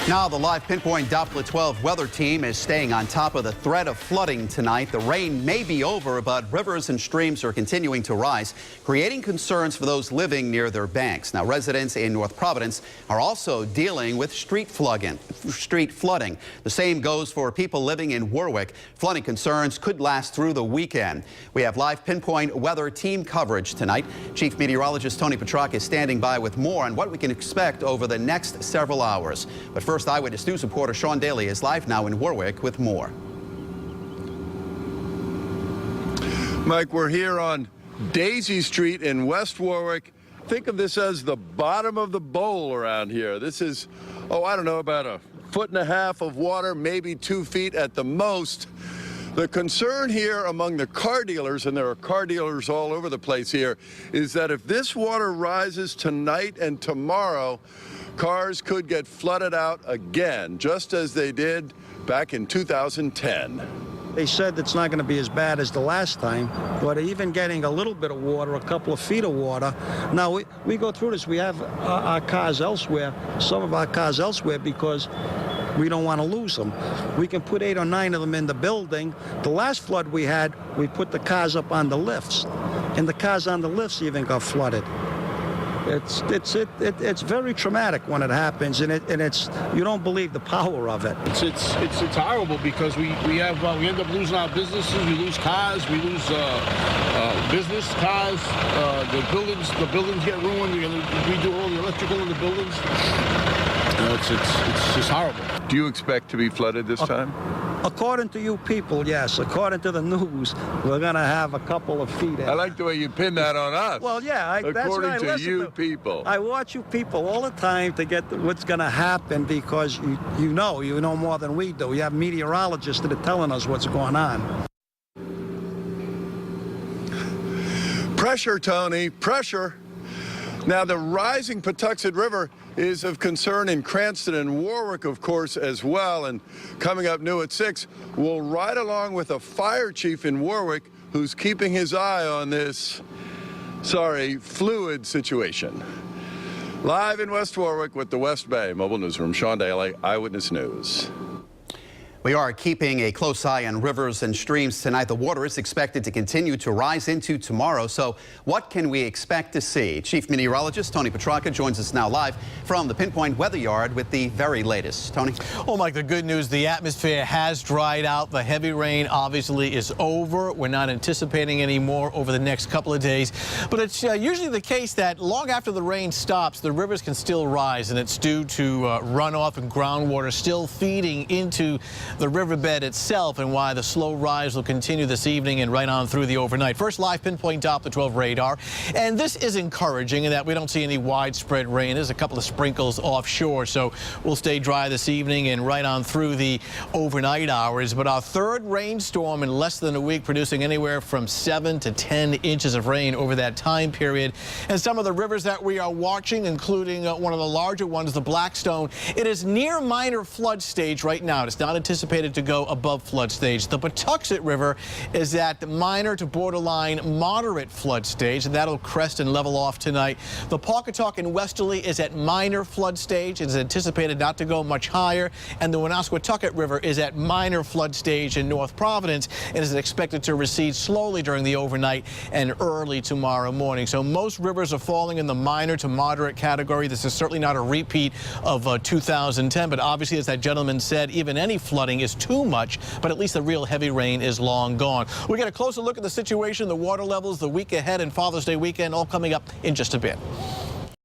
Now the live Pinpoint Doppler 12 weather team is staying on top of the threat of flooding tonight. The rain may be over, but rivers and streams are continuing to rise, creating concerns for those living near their banks. Now residents in North Providence are also dealing with street flooding. The same goes for people living in Warwick. Flooding concerns could last through the weekend. We have live Pinpoint weather team coverage tonight. Chief Meteorologist Tony Petrarca is standing by with more on what we can expect over the next several hours. But first, Eyewitness News reporter Sean Daly is live now in Warwick with more. Mike, we're here on Daisy Street in West Warwick. Think of this as the bottom of the bowl around here. This is, I don't know, about 1.5 feet of water, maybe 2 feet at the most. The concern here among the car dealers, and there are car dealers all over the place here, is that if this water rises tonight and tomorrow, cars could get flooded out again, just as they did back in 2010. They said it's not going to be as bad as the last time, but even getting a little bit of water, a couple of feet of water. Now, we go through this. We have our cars elsewhere, some of our cars elsewhere, because we don't want to lose them. We can put 8 or 9 of them in the building. The last flood we had, we put the cars up on the lifts, and the cars on the lifts even got flooded. It's very traumatic when it happens, and it's you don't believe the power of it. It's horrible because we end up losing our businesses, we lose cars, we lose business cars, the buildings get ruined. We redo all the electrical in the buildings. It's just horrible. Do you expect to be flooded this time? According to you people, yes. According to the news, we're going to have a couple of feet. I like the way you pin that on us. Well, yeah. That's what I According to you people. I watch you people all the time to get what's going to happen, because you know more than we do. You have meteorologists that are telling us what's going on. Pressure, Tony, pressure. Now, the rising Patuxent River is of concern in Cranston and Warwick, of course, as well. And coming up new at 6, we'll ride along with a fire chief in Warwick who's keeping his eye on this, fluid situation. Live in West Warwick with the West Bay Mobile Newsroom, Sean Daly, Eyewitness News. We are keeping a close eye on rivers and streams tonight. The water is expected to continue to rise into tomorrow. So what can we expect to see? Chief Meteorologist Tony Petrarca joins us now live from the Pinpoint Weather Yard with the very latest. Tony? Well, Mike, the good news, the atmosphere has dried out. The heavy rain obviously is over. We're not anticipating any more over the next couple of days. But it's usually the case that long after the rain stops, the rivers can still rise, and it's due to runoff and groundwater still feeding into the riverbed itself, and why the slow rise will continue this evening and right on through the overnight. First live Pinpoint Doppler 12 radar, and this is encouraging in that we don't see any widespread rain. There's a couple of sprinkles offshore, so we'll stay dry this evening and right on through the overnight hours. But our third rainstorm in less than a week, producing anywhere from 7 to 10 inches of rain over that time period. And some of the rivers that we are watching, including one of the larger ones, the Blackstone, it is near minor flood stage right now. It's not anticipated to go above flood stage. The Patuxent River is at minor to borderline moderate flood stage, and that'll crest and level off tonight. The Pawcatuck and Westerly is at minor flood stage. It's anticipated not to go much higher, and the Woonasquatucket River is at minor flood stage in North Providence and is expected to recede slowly during the overnight and early tomorrow morning. So most rivers are falling in the minor to moderate category. This is certainly not a repeat of 2010, but obviously, as that gentleman said, even any flooding is too much, but at least the real heavy rain is long gone. We get a closer look at the situation, the water levels, the week ahead, and Father's Day weekend, all coming up in just a bit.